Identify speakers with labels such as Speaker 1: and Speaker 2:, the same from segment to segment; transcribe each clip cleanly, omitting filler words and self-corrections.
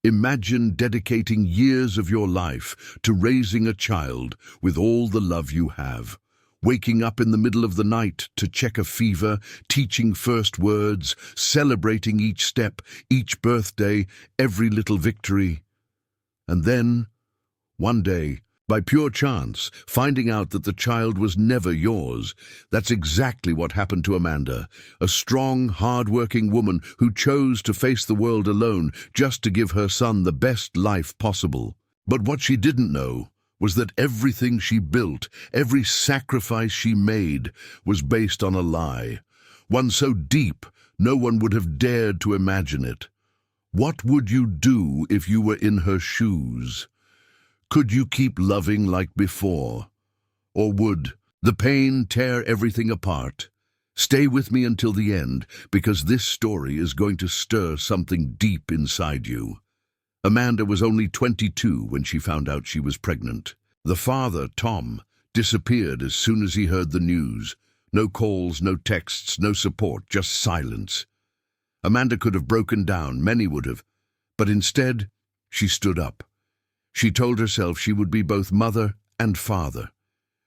Speaker 1: Imagine dedicating years of your life to raising a child with all the love you have. Waking up in the middle of the night to check a fever, teaching first words, celebrating each step, each birthday, every little victory. And then, one day, by pure chance, finding out that the child was never yours. That's exactly what happened to Amanda, a strong, hard-working woman who chose to face the world alone just to give her son the best life possible. But what she didn't know was that everything she built, every sacrifice she made, was based on a lie, one so deep no one would have dared to imagine it. What would you do if you were in her shoes? Could you keep loving like before? Or would the pain tear everything apart? Stay with me until the end, because this story is going to stir something deep inside you. Amanda was only 22 when she found out she was pregnant. The father, Tom, disappeared as soon as he heard the news. No calls, no texts, no support, just silence. Amanda could have broken down, many would have, but instead, she stood up. She told herself she would be both mother and father.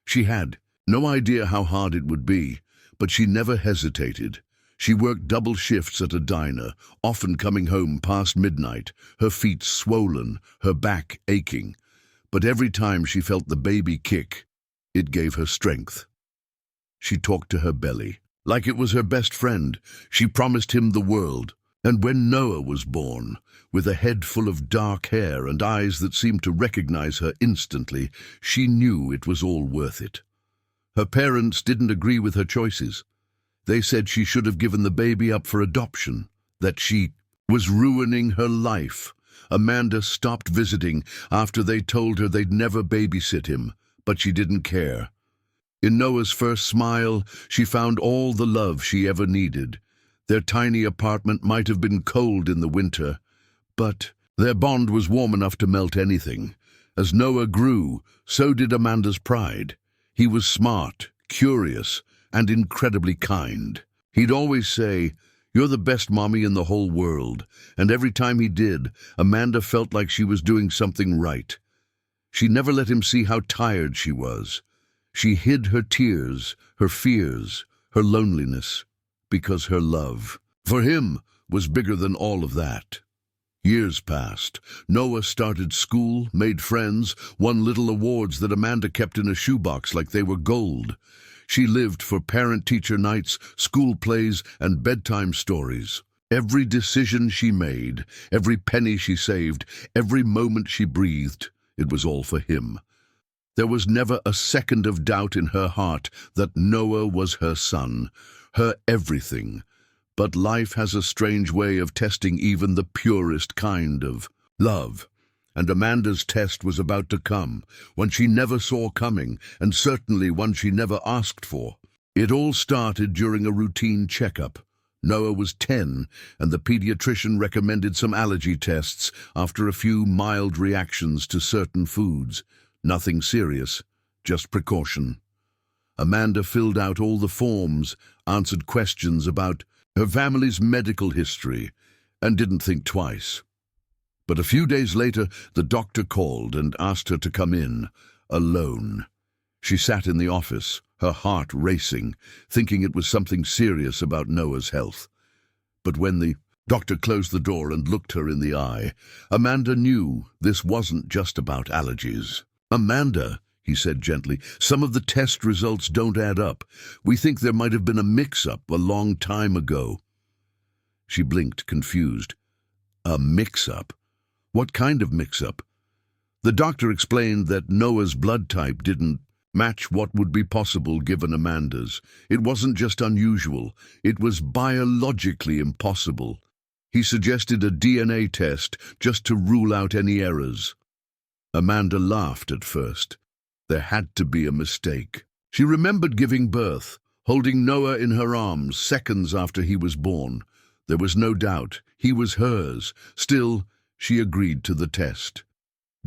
Speaker 1: She had no idea how hard it would be, but she never hesitated. She worked double shifts at a diner, often coming home past midnight, her feet swollen, her back aching. But every time she felt the baby kick, it gave her strength. She talked to her belly, like it was her best friend. She promised him the world. And when Noah was born, with a head full of dark hair and eyes that seemed to recognize her instantly, she knew it was all worth it. Her parents didn't agree with her choices. They said she should have given the baby up for adoption, that she was ruining her life. Amanda stopped visiting after they told her they'd never babysit him, but she didn't care. In Noah's first smile, she found all the love she ever needed. Their tiny apartment might have been cold in the winter, but their bond was warm enough to melt anything. As Noah grew, so did Amanda's pride. He was smart, curious, and incredibly kind. He'd always say, "You're the best mommy in the whole world," and every time he did, Amanda felt like she was doing something right. She never let him see how tired she was. She hid her tears, her fears, her loneliness, because her love for him was bigger than all of that. Years passed. Noah started school, made friends, won little awards that Amanda kept in a shoebox like they were gold. She lived for parent-teacher nights, school plays, and bedtime stories. Every decision she made, every penny she saved, every moment she breathed, it was all for him. There was never a second of doubt in her heart that Noah was her son, her everything. But life has a strange way of testing even the purest kind of love. And Amanda's test was about to come, one she never saw coming, and certainly one she never asked for. It all started during a routine checkup. Noah was 10, and the pediatrician recommended some allergy tests after a few mild reactions to certain foods. Nothing serious, just precaution. Amanda filled out all the forms, answered questions about her family's medical history, and didn't think twice. But a few days later, the doctor called and asked her to come in, alone. She sat in the office, her heart racing, thinking it was something serious about Noah's health. But when the doctor closed the door and looked her in the eye, Amanda knew this wasn't just about allergies. "Amanda," he said gently, "some of the test results don't add up. We think there might have been a mix-up a long time ago." She blinked, confused. A mix-up? What kind of mix-up? The doctor explained that Noah's blood type didn't match what would be possible given Amanda's. It wasn't just unusual, it was biologically impossible. He suggested a DNA test just to rule out any errors. Amanda laughed at first. There had to be a mistake. She remembered giving birth, holding Noah in her arms seconds after he was born. There was no doubt, he was hers. Still, she agreed to the test.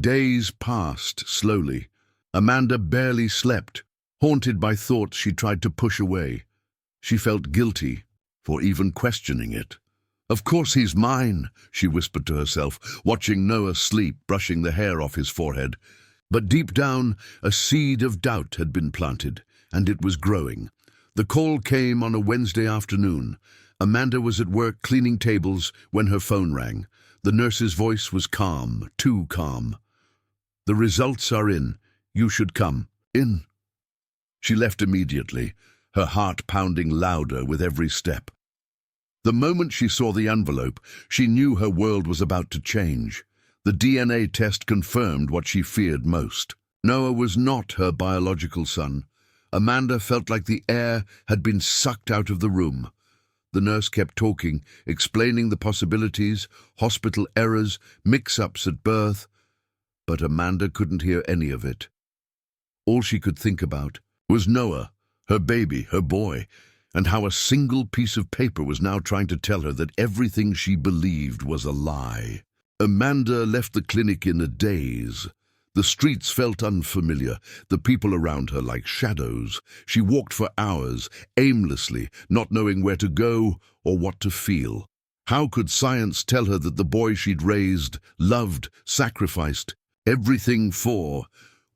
Speaker 1: Days passed slowly. Amanda barely slept, haunted by thoughts she tried to push away. She felt guilty for even questioning it. Of course he's mine, she whispered to herself, watching Noah sleep, brushing the hair off his forehead. But deep down, a seed of doubt had been planted, and it was growing. The call came on a Wednesday afternoon. Amanda was at work cleaning tables when her phone rang. The nurse's voice was calm, too calm. "The results are in. You should come." "In." She left immediately, her heart pounding louder with every step. The moment she saw the envelope, she knew her world was about to change. The DNA test confirmed what she feared most. Noah was not her biological son. Amanda felt like the air had been sucked out of the room. The nurse kept talking, explaining the possibilities, hospital errors, mix-ups at birth, but Amanda couldn't hear any of it. All she could think about was Noah, her baby, her boy, and how a single piece of paper was now trying to tell her that everything she believed was a lie. Amanda left the clinic in a daze. The streets felt unfamiliar, the people around her like shadows. She walked for hours, aimlessly, not knowing where to go or what to feel. How could science tell her that the boy she'd raised, loved, sacrificed, everything for,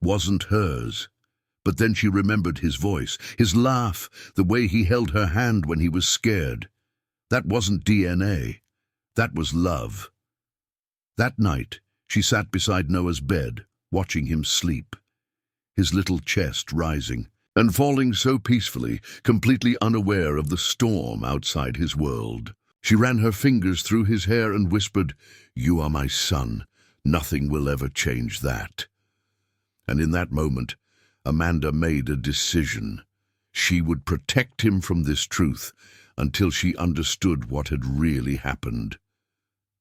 Speaker 1: wasn't hers? But then she remembered his voice, his laugh, the way he held her hand when he was scared. That wasn't DNA. That was love. That night, she sat beside Noah's bed, watching him sleep, his little chest rising and falling so peacefully, completely unaware of the storm outside his world. She ran her fingers through his hair and whispered, "You are my son. Nothing will ever change that." And in that moment, Amanda made a decision. She would protect him from this truth until she understood what had really happened.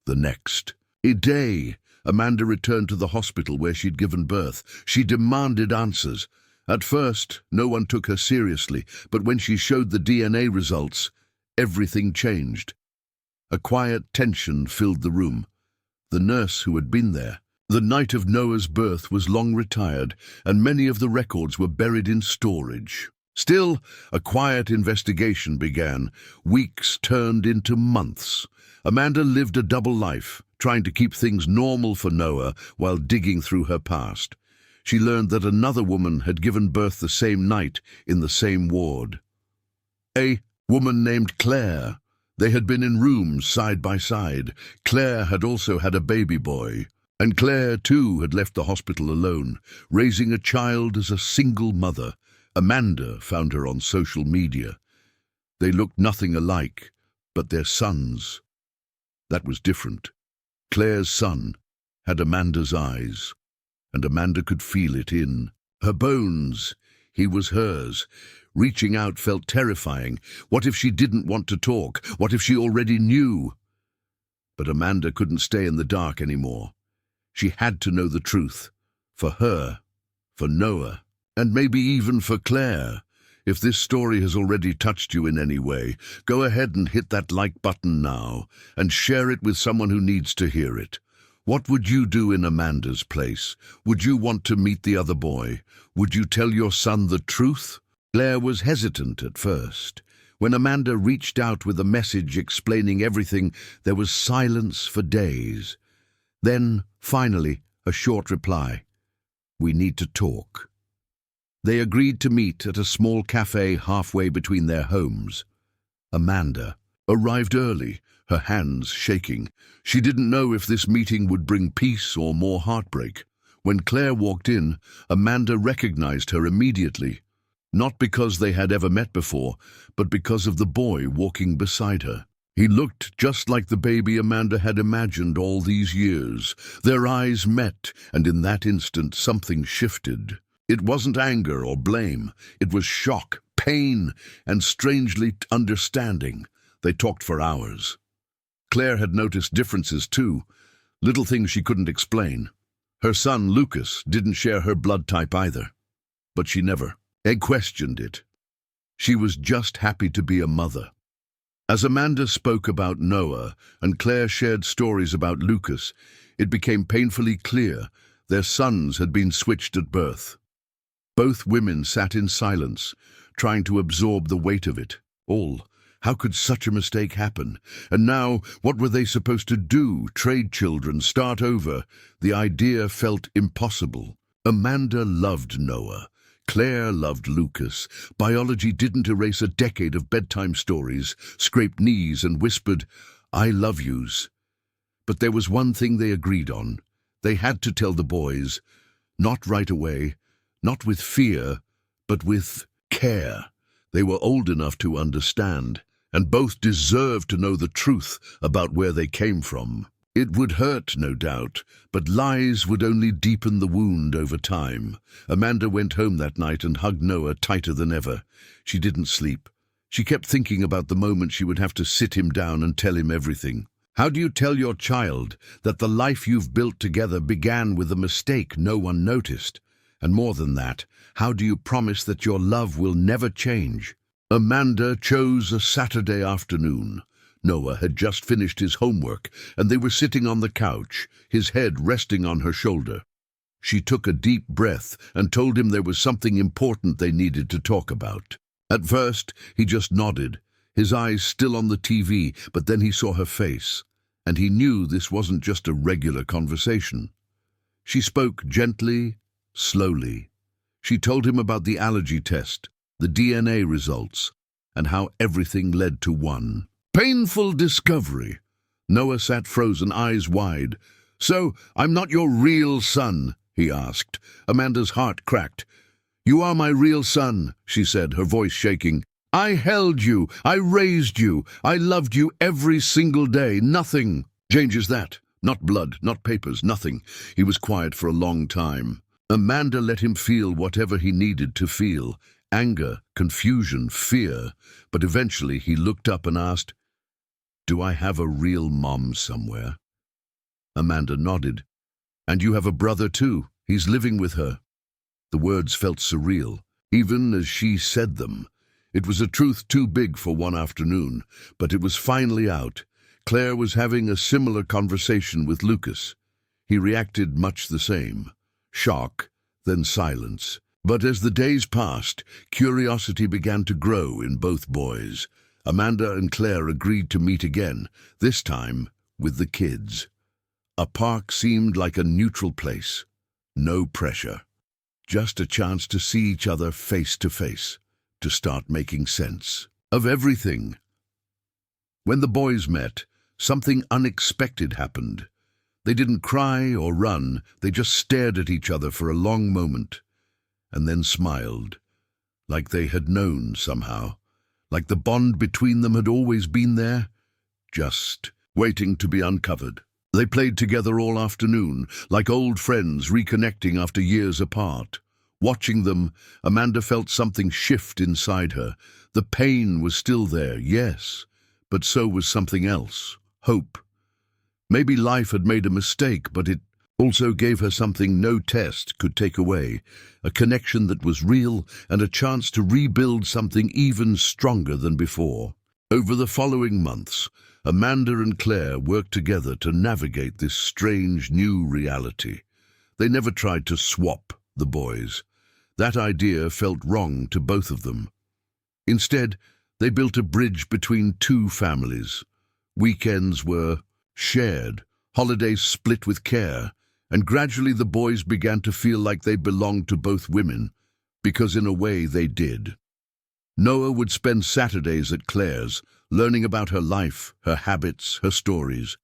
Speaker 1: The next day, Amanda returned to the hospital where she'd given birth. She demanded answers. At first, no one took her seriously, but when she showed the DNA results, everything changed. A quiet tension filled the room. The nurse who had been there the night of Noah's birth was long retired, and many of the records were buried in storage. Still, a quiet investigation began. Weeks turned into months. Amanda lived a double life, trying to keep things normal for Noah while digging through her past. She learned that another woman had given birth the same night in the same ward. A woman named Claire. They had been in rooms side by side. Claire had also had a baby boy. And Claire, too, had left the hospital alone, raising a child as a single mother. Amanda found her on social media. They looked nothing alike, but their sons. That was different. Claire's son had Amanda's eyes, and Amanda could feel it in her bones. He was hers. Reaching out felt terrifying. What if she didn't want to talk? What if she already knew? But Amanda couldn't stay in the dark anymore. She had to know the truth. For her, for Noah, and maybe even for Claire. If this story has already touched you in any way, go ahead and hit that like button now, and share it with someone who needs to hear it. What would you do in Amanda's place? Would you want to meet the other boy? Would you tell your son the truth? Claire was hesitant at first. When Amanda reached out with a message explaining everything, there was silence for days. Then, finally, a short reply. "We need to talk." They agreed to meet at a small cafe halfway between their homes. Amanda arrived early, her hands shaking. She didn't know if this meeting would bring peace or more heartbreak. When Claire walked in, Amanda recognized her immediately. Not because they had ever met before, but because of the boy walking beside her. He looked just like the baby Amanda had imagined all these years. Their eyes met, and in that instant something shifted. It wasn't anger or blame. It was shock, pain, and strangely understanding. They talked for hours. Claire had noticed differences too, little things she couldn't explain. Her son, Lucas, didn't share her blood type either. But she never questioned it. She was just happy to be a mother. As Amanda spoke about Noah and Claire shared stories about Lucas, it became painfully clear their sons had been switched at birth. Both women sat in silence, trying to absorb the weight of it all, How could such a mistake happen? And now, what were they supposed to do? Trade children, start over? The idea felt impossible. Amanda loved Noah. Claire loved Lucas. Biology didn't erase a decade of bedtime stories, scraped knees and whispered, "I love yous." But there was one thing they agreed on. They had to tell the boys, not right away, not with fear, but with care. They were old enough to understand, and both deserved to know the truth about where they came from. It would hurt, no doubt, but lies would only deepen the wound over time. Amanda went home that night and hugged Noah tighter than ever. She didn't sleep. She kept thinking about the moment she would have to sit him down and tell him everything. How do you tell your child that the life you've built together began with a mistake no one noticed? And more than that, how do you promise that your love will never change? Amanda chose a Saturday afternoon. Noah had just finished his homework, and they were sitting on the couch, his head resting on her shoulder. She took a deep breath and told him there was something important they needed to talk about. At first, he just nodded, his eyes still on the TV, but then he saw her face, and he knew this wasn't just a regular conversation. She spoke gently, slowly. She told him about the allergy test, the DNA results, and how everything led to one painful discovery. Noah sat frozen, eyes wide. "So, I'm not your real son?" he asked. Amanda's heart cracked. "You are my real son," she said, her voice shaking. "I held you, I raised you, I loved you every single day. Nothing changes that. Not blood, not papers, nothing." He was quiet for a long time. Amanda let him feel whatever he needed to feel. Anger, confusion, fear. But eventually he looked up and asked, "Do I have a real mom somewhere?" Amanda nodded. "And you have a brother too. He's living with her." The words felt surreal, even as she said them. It was a truth too big for one afternoon, but it was finally out. Claire was having a similar conversation with Lucas. He reacted much the same. Shock, then silence. But as the days passed, curiosity began to grow in both boys. Amanda and Claire agreed to meet again, this time with the kids. A park seemed like a neutral place. No pressure. Just a chance to see each other face to face, to start making sense of everything. When the boys met, something unexpected happened. They didn't cry or run, they just stared at each other for a long moment, and then smiled, like they had known somehow. Like the bond between them had always been there, just waiting to be uncovered. They played together all afternoon, like old friends reconnecting after years apart. Watching them, Amanda felt something shift inside her. The pain was still there, yes, but so was something else, hope. Maybe life had made a mistake, but it also gave her something no test could take away, a connection that was real and a chance to rebuild something even stronger than before. Over the following months, Amanda and Claire worked together to navigate this strange new reality. They never tried to swap the boys. That idea felt wrong to both of them. Instead, they built a bridge between two families. Weekends were shared, holidays split with care, and gradually the boys began to feel like they belonged to both women, because in a way they did. Noah would spend Saturdays at Claire's, learning about her life, her habits, her stories.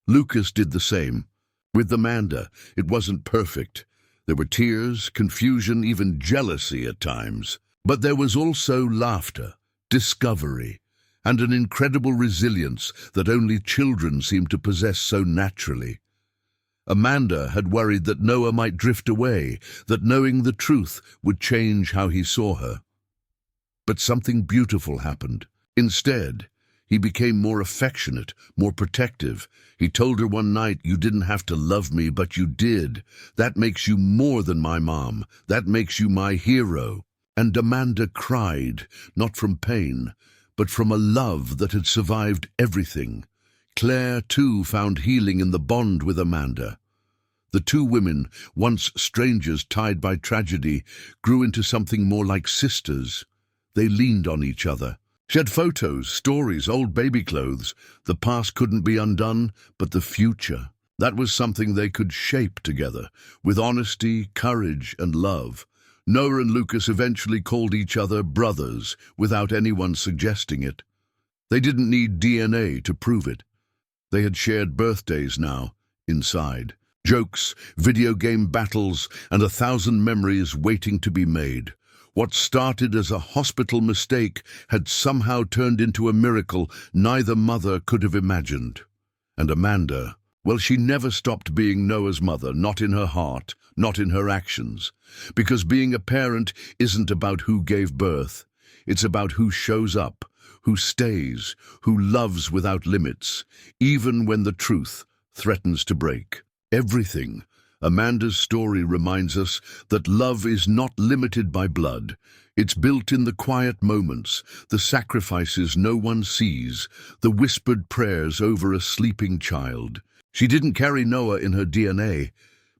Speaker 1: Lucas did the same. With Amanda, it wasn't perfect. There were tears, confusion, even jealousy at times. But there was also laughter, discovery, and an incredible resilience that only children seem to possess so naturally. Amanda had worried that Noah might drift away, that knowing the truth would change how he saw her. But something beautiful happened. Instead, he became more affectionate, more protective. He told her one night, "You didn't have to love me, but you did. That makes you more than my mom. That makes you my hero." And Amanda cried, not from pain, but from a love that had survived everything. Claire, too, found healing in the bond with Amanda. The two women, once strangers tied by tragedy, grew into something more like sisters. They leaned on each other, She had photos, stories, old baby clothes. The past couldn't be undone, but the future. That was something they could shape together, with honesty, courage, and love. Noah and Lucas eventually called each other brothers, without anyone suggesting it. They didn't need DNA to prove it. They had shared birthdays now, inside. Jokes, video game battles, and 1,000 memories waiting to be made. What started as a hospital mistake had somehow turned into a miracle neither mother could have imagined. And Amanda, well, she never stopped being Noah's mother, not in her heart, not in her actions. Because being a parent isn't about who gave birth. It's about who shows up, who stays, who loves without limits, even when the truth threatens to break. Everything. Amanda's story reminds us that love is not limited by blood. It's built in the quiet moments, the sacrifices no one sees, the whispered prayers over a sleeping child. She didn't carry Noah in her DNA,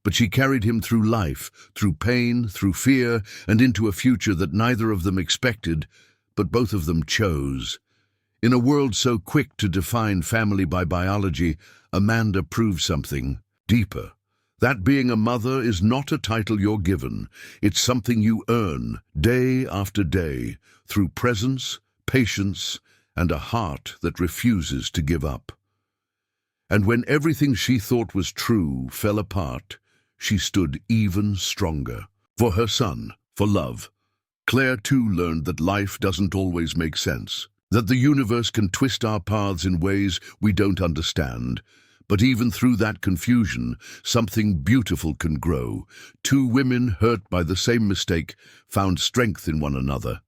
Speaker 1: but she carried him through life, through pain, through fear, and into a future that neither of them expected, but both of them chose. In a world so quick to define family by biology, Amanda proved something deeper. That being a mother is not a title you're given. It's something you earn, day after day, through presence, patience, and a heart that refuses to give up. And when everything she thought was true fell apart, she stood even stronger. For her son, for love. Claire too learned that life doesn't always make sense, that the universe can twist our paths in ways we don't understand. But even through that confusion, something beautiful can grow. Two women hurt by the same mistake found strength in one another.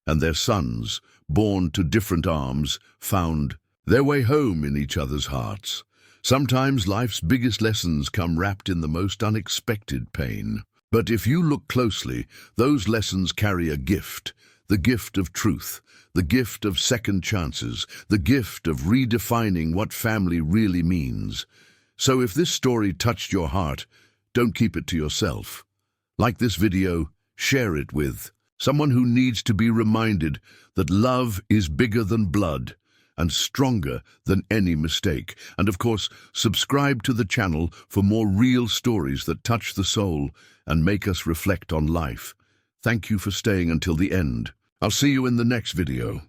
Speaker 1: And their sons, born to different arms, found their way home in each other's hearts. Sometimes life's biggest lessons come wrapped in the most unexpected pain. But if you look closely, those lessons carry a gift. The gift of truth, the gift of second chances, the gift of redefining what family really means. So if this story touched your heart, don't keep it to yourself. Like this video, share it with someone who needs to be reminded that love is bigger than blood and stronger than any mistake. And of course, subscribe to the channel for more real stories that touch the soul and make us reflect on life. Thank you for staying until the end. I'll see you in the next video.